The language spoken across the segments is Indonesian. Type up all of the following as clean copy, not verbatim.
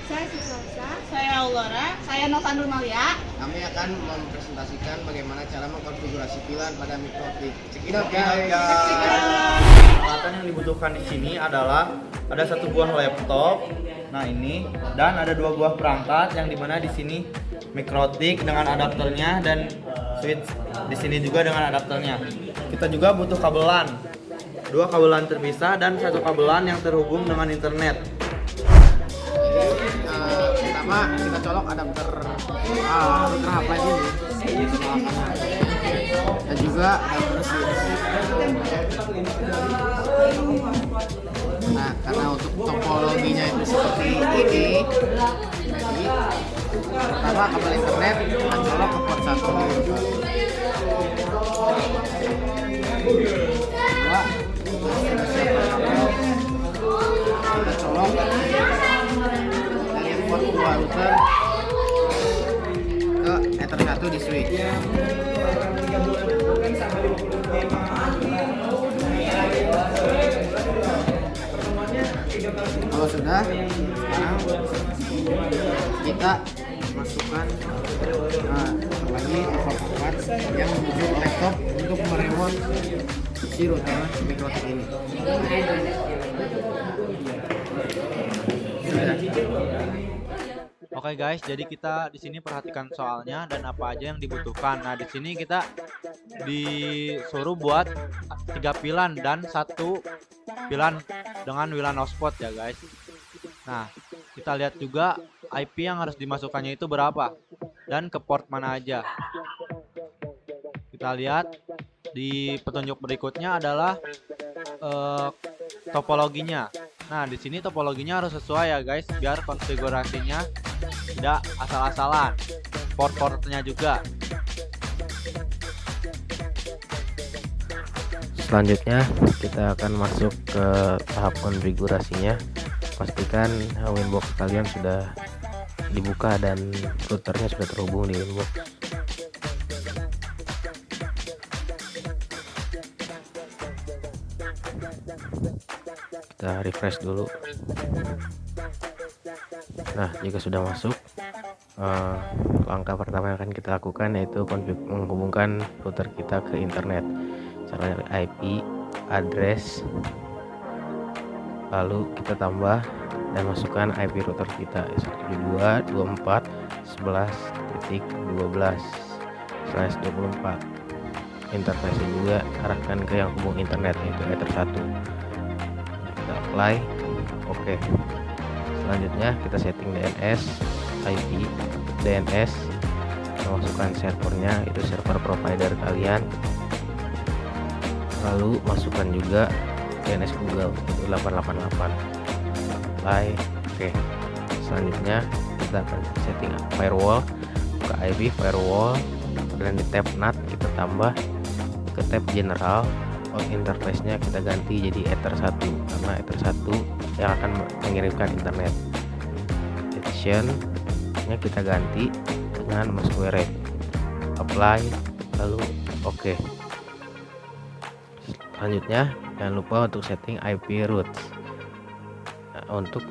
Saya Susalsa. Saya Aurora. Saya Nova Nurmalia. Kami akan mempresentasikan bagaimana cara mengkonfigurasi VLAN pada mikrotik. Cekidot Peralatan yang dibutuhkan di sini adalah ada satu buah laptop, nah ini, dan ada dua buah perangkat yang dimana di sini mikrotik dengan adapternya dan switch di sini juga dengan adapternya. Kita juga butuh kabelan, dua kabelan terpisah dan satu kabelan yang terhubung dengan internet. Pertama kita colok adapter router HP ini dan juga adapter switch. Nah, karena untuk topologinya itu seperti ini, jadi pertama kabel internet kita colok ke port 1 dulu. Kedua, sudah siap kabel, kita colok dari port 2 router ke ether 1 di switch. Kalau sudah, sekarang kita masukkan lagi port yang menuju laptop untuk meremot si router mikrotik ini. Oke guys, jadi kita di sini perhatikan soalnya dan apa aja yang dibutuhkan. Nah, di sini kita disuruh buat 3 VLAN dan 1 VLAN dengan WLAN hotspot ya guys. Nah, kita lihat juga IP yang harus dimasukkannya itu berapa dan ke port mana aja. Kita lihat di petunjuk berikutnya adalah topologinya. Nah, di sini topologinya harus sesuai ya guys, biar konfigurasinya tidak asal-asalan. Port-portnya juga. Selanjutnya kita akan masuk ke tahap konfigurasinya. Pastikan Winbox kalian sudah dibuka dan routernya sudah terhubung di Winbox. Kita refresh dulu. Nah, jika sudah masuk, langkah pertama yang akan kita lakukan yaitu menghubungkan router kita ke internet. Caranya IP address, lalu kita tambah dan masukkan IP router kita 172.24 interface juga arahkan ke yang hubung internet yaitu ether 1. Kita apply, oke. Selanjutnya kita setting DNS, IP, DNS, kita masukkan servernya, itu server provider kalian, lalu masukkan juga DNS Google itu 888. Apply, oke. Selanjutnya kita akan setting firewall, buka IP firewall dan di tab NAT kita tambah ke tab general. Out interface-nya kita ganti jadi ether 1 karena ether 1 yang akan mengirimkan internet. Edition-nya kita ganti dengan Masquerade. Apply, lalu oke. Selanjutnya jangan lupa untuk setting IP routes untuk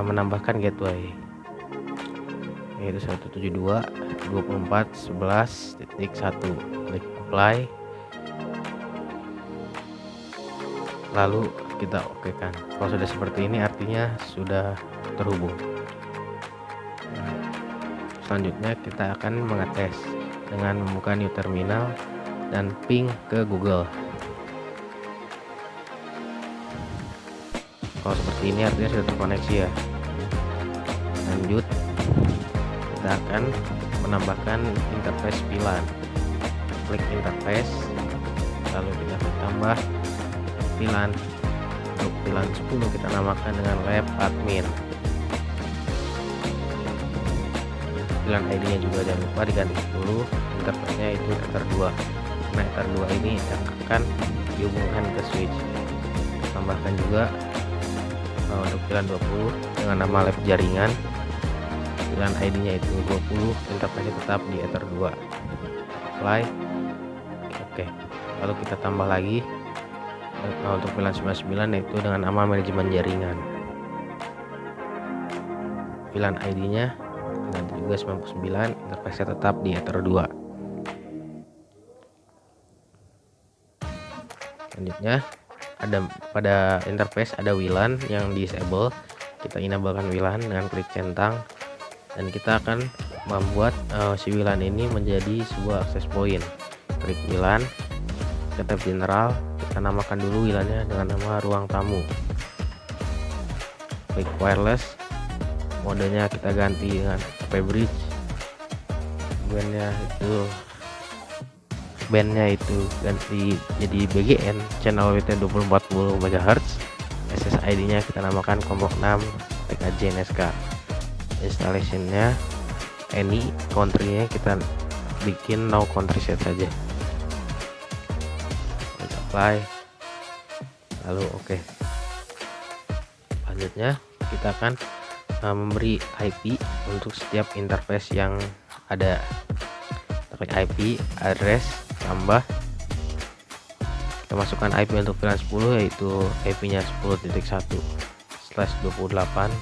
menambahkan gateway yaitu 172.24.11.1. Klik apply, lalu kita oke kan. Kalau sudah seperti ini artinya sudah terhubung. Selanjutnya kita akan mengetes dengan membuka new terminal dan ping ke Google. Kalau seperti ini artinya sudah terkoneksi ya. Lanjut, kita akan menambahkan interface VLAN. Klik interface, lalu kita tambah VLAN. Untuk VLAN 10 kita namakan dengan lab admin. VLAN ID nya juga jangan lupa diganti 10. Interface nya itu ether 2. Nah, ether 2 ini yang akan dihubungkan ke switch. Tambahkan juga untuk VLAN 20 dengan nama lab jaringan. VLAN ID nya itu 20, interface nya tetap di ether 2. Apply, oke. Lalu kita tambah lagi untuk VLAN 99 yaitu dengan nama manajemen jaringan. VLAN ID-nya ganti juga 99, interface tetap di Ether 2. Selanjutnya pada interface ada WLAN yang disable. Kita enablekan WLAN dengan klik centang, dan kita akan membuat si WLAN ini menjadi sebuah access point. Klik WLAN, ke tab general, kita namakan dulu WLAN-nya dengan nama ruang tamu. Klik wireless, modenya kita ganti dengan HP bridge, bandnya itu ganti jadi BGN, channel WT 2040 MHz, SSID nya kita namakan kelompok 6 TKJ NSK. Installationnya any country-nya kita bikin no country set saja. Kita apply, lalu oke. Selanjutnya kita akan memberi IP untuk setiap interface yang ada. Klik IP address, tambah, kita masukkan IP untuk VLAN 10, yaitu IP nya 10.1/28.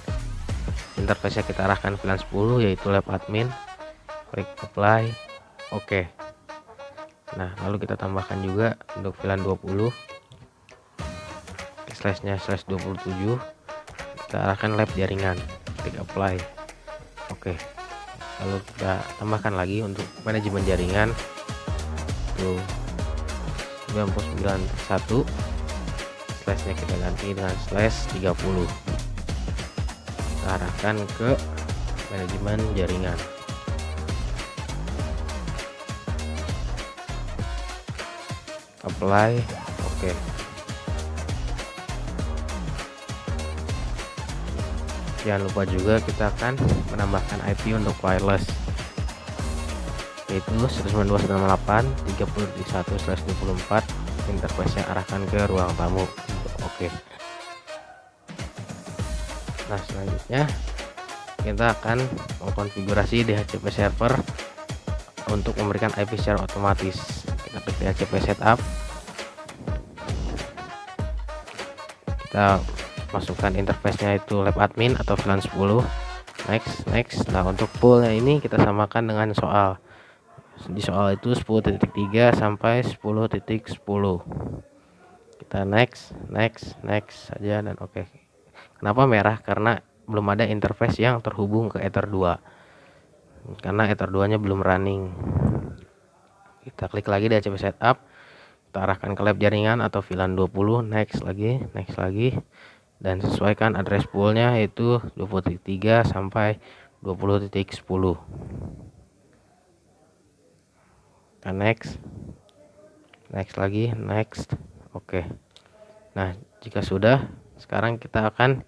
interface nya kita arahkan VLAN 10, yaitu lab admin. Klik apply, oke. Nah, lalu kita tambahkan juga untuk VLAN 20, slash-nya /27, kita arahkan lab jaringan. Klik apply, oke. Lalu kita tambahkan lagi untuk manajemen jaringan itu 99.1, slash-nya kita ganti dengan /30. Kita arahkan ke manajemen jaringan. Apply, oke. Jangan lupa juga kita akan menambahkan IP untuk wireless, yaitu 192.168.30.1/24. interface nya arahkan ke ruang tamu. Oke. Nah, selanjutnya kita akan mengkonfigurasi DHCP server untuk memberikan IP secara otomatis. Kita klik DHCP setup, kita masukkan interface-nya itu lab admin atau VLAN 10. Next. Nah, untuk poolnya ini kita samakan dengan soal. Di soal itu 10.3 sampai 10.10. Kita next saja dan oke. Kenapa merah? Karena belum ada interface yang terhubung ke Ether 2. Karena Ether 2-nya belum running. Kita klik lagi DHCP setup. Kita arahkan ke lab jaringan atau VLAN 20. Next lagi. Dan sesuaikan address poolnya, yaitu 20.3 sampai 20.10. Nah, next lagi, oke. Nah, jika sudah, sekarang kita akan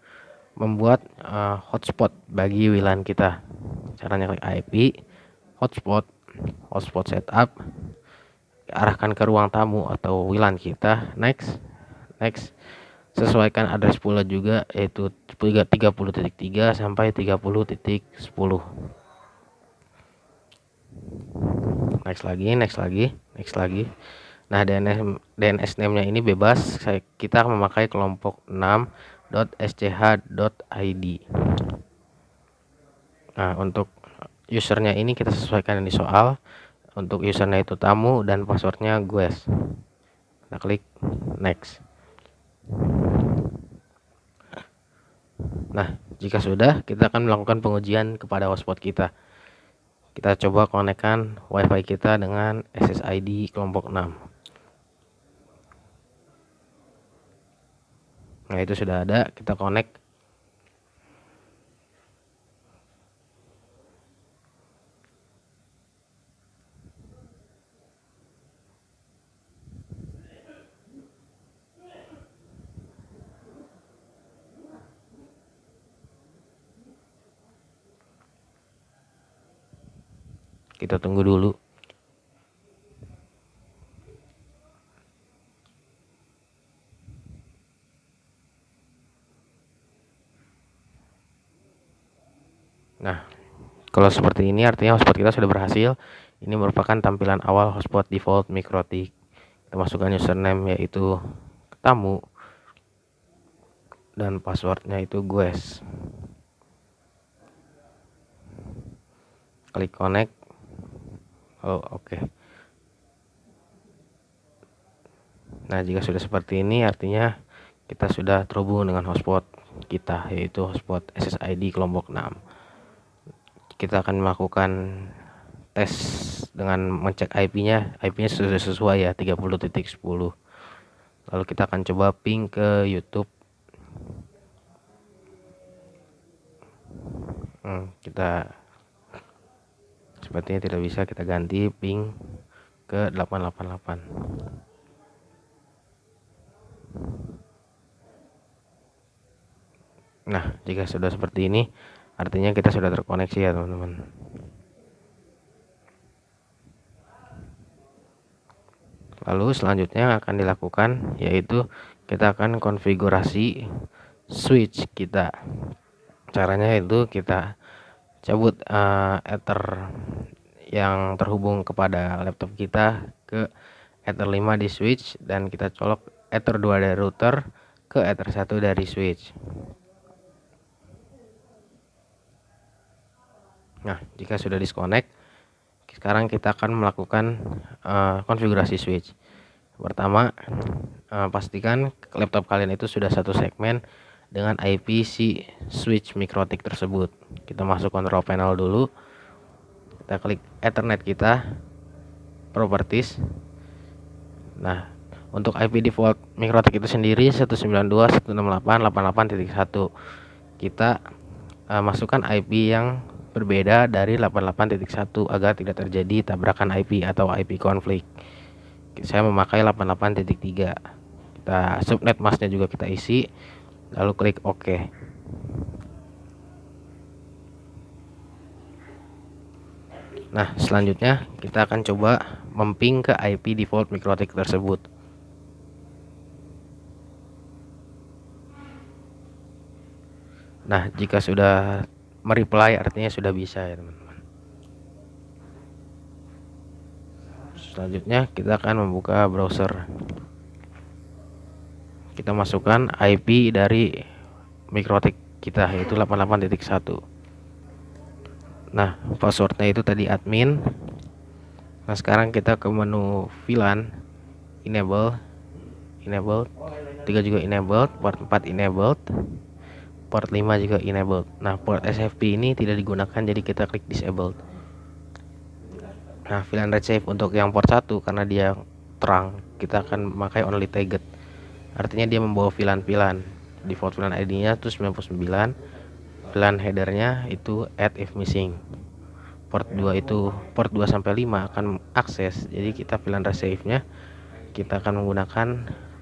membuat hotspot bagi WLAN kita. Caranya klik IP, hotspot setup, arahkan ke ruang tamu atau WLAN kita. Next. Sesuaikan address poolnya juga, yaitu 30.3 sampai 30.10. Next lagi. Nah, DNS name-nya ini bebas. Kita akan memakai kelompok 6.sch.id. Nah, untuk usernya ini kita sesuaikan di soal. Untuk usernya itu tamu dan passwordnya guys. Kita klik next. Nah, jika sudah, kita akan melakukan pengujian kepada hotspot kita. Kita coba konekkan WiFi kita dengan SSID kelompok 6. Nah, itu sudah ada, kita connect. Kita tunggu dulu. Nah, kalau seperti ini artinya hotspot kita sudah berhasil. Ini merupakan tampilan awal hotspot default Mikrotik. Kita masukkan username yaitu tamu dan passwordnya itu guys. klik connect. Oke. Nah, jika sudah seperti ini artinya kita sudah terhubung dengan hotspot kita, yaitu hotspot SSID kelompok 6. Kita akan melakukan tes dengan mengecek IP-nya sudah sesuai ya, 30.10. Lalu kita akan coba ping ke YouTube. Kita sepertinya tidak bisa, kita ganti ping ke 888. Nah, jika sudah seperti ini artinya kita sudah terkoneksi ya teman-teman. Lalu selanjutnya yang akan dilakukan yaitu kita akan konfigurasi switch kita. Caranya itu kita cabut Ether yang terhubung kepada laptop kita ke Ether 5 di switch, dan kita colok Ether 2 dari router ke Ether 1 dari switch. Nah, jika sudah disconnect, sekarang kita akan melakukan konfigurasi switch. Pertama, pastikan laptop kalian itu sudah satu segmen dengan IP si switch MikroTik tersebut. Kita masuk control panel dulu, kita klik Ethernet kita, properties. Nah, untuk IP default MikroTik itu sendiri 192.168.88.1. Kita masukkan IP yang berbeda dari 88.1 agar tidak terjadi tabrakan IP atau IP konflik. Saya memakai 88.3. Kita subnet masknya juga kita isi, lalu klik OK. Nah, selanjutnya kita akan coba memping ke IP default MikroTik tersebut. Nah, jika sudah mereply artinya sudah bisa ya teman-teman. Selanjutnya kita akan membuka browser. Kita masukkan IP dari MikroTik kita yaitu 88.1. Nah, passwordnya itu tadi admin. Nah, sekarang kita ke menu VLAN, enabled, 3 juga enabled, port 4 enabled, port 5 juga enabled. Nah, port SFP ini tidak digunakan, jadi kita klik disabled. Nah, VLAN red safe untuk yang port 1 karena dia terang, kita akan memakai only tagged. Artinya dia membawa VLAN. Default VLAN ID-nya itu 99. VLAN headernya itu add if missing. Port 2 itu port 2 sampai 5 akan akses. Jadi kita VLAN red safe-nya kita akan menggunakan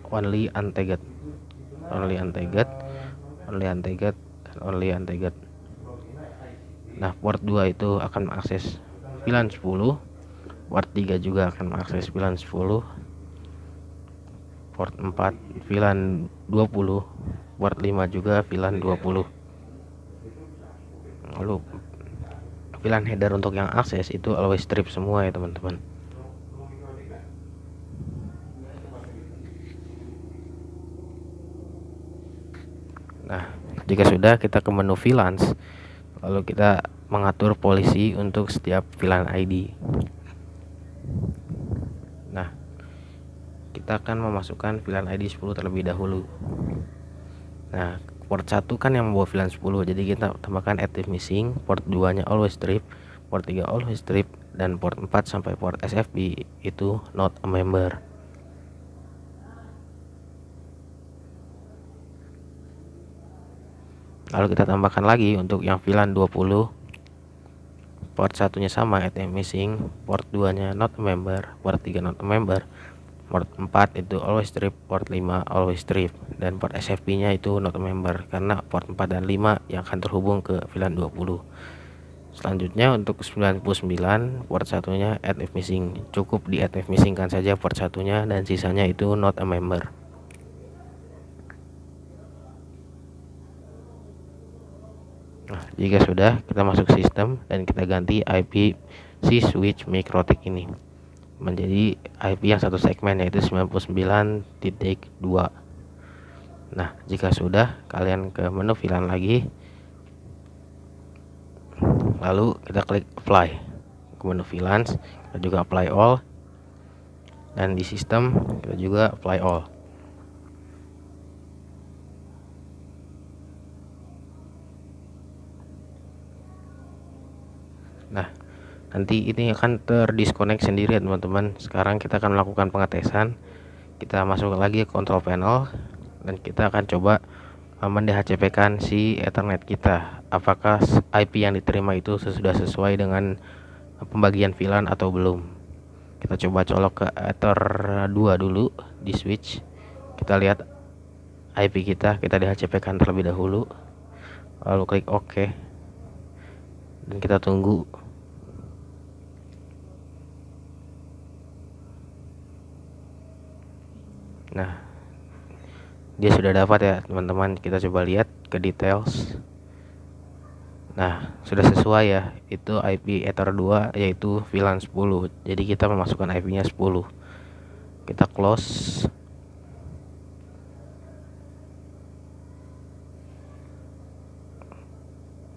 only untagged. Nah, port 2 itu akan mengakses VLAN 10, port 3 juga akan mengakses VLAN 10, port 4 VLAN 20, port 5 juga VLAN 20. Lalu VLAN header untuk yang akses itu always strip semua ya teman-teman. Nah, jika sudah, kita ke menu VLANs, lalu kita mengatur polisi untuk setiap VLAN ID. Nah, kita akan memasukkan VLAN ID 10 terlebih dahulu. Nah, port 1 kan yang membawa VLAN 10, jadi kita tambahkan add if missing, port 2 nya always strip, port 3 always strip, dan port 4 sampai port SFP itu not a member. Lalu kita tambahkan lagi untuk yang VLAN 20, port 1 nya sama add if missing, port 2 nya not a member, port 3 not a member, port 4 itu always strip, port 5 always strip, dan port SFP nya itu not a member karena port 4 dan 5 yang akan terhubung ke VLAN 20. Selanjutnya untuk 99, port 1 nya add if missing, cukup di add if missing kan saja port 1 nya dan sisanya itu not a member. Nah, jika sudah, kita masuk sistem dan kita ganti IP si switch MikroTik ini menjadi IP yang satu segmen yaitu 99.2. Nah, jika sudah, kalian ke menu VLAN lagi, lalu kita klik apply ke menu VLANs, kita juga apply all, dan di sistem kita juga apply all. Nah, nanti ini akan terdisconnect sendiri ya teman-teman. Sekarang kita akan melakukan pengetesan. Kita masuk lagi ke control panel dan kita akan coba mendhcp kan si Ethernet kita. Apakah IP yang diterima itu sudah sesuai dengan pembagian VLAN atau belum. Kita coba colok ke Ether 2 dulu di switch. Kita lihat IP kita dhcp kan terlebih dahulu. Lalu klik OK. Dan kita tunggu. Nah, dia sudah dapat ya teman-teman. Kita coba lihat ke details. Nah, sudah sesuai ya. Itu IP Ether 2 yaitu VLAN 10. Jadi kita memasukkan IP-nya 10. Kita close.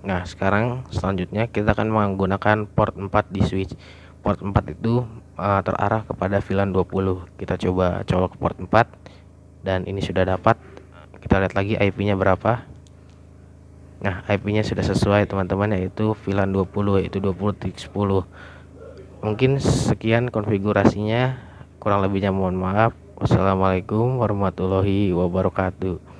Nah, sekarang selanjutnya kita akan menggunakan port 4 di switch. Port 4 itu terarah kepada VLAN 20. Kita coba colok ke port 4 dan ini sudah dapat. Kita lihat lagi IP-nya berapa. Nah, IP-nya sudah sesuai teman-teman, yaitu VLAN 20, yaitu 20.10. Mungkin sekian konfigurasinya, kurang lebihnya mohon maaf. Wassalamualaikum warahmatullahi wabarakatuh.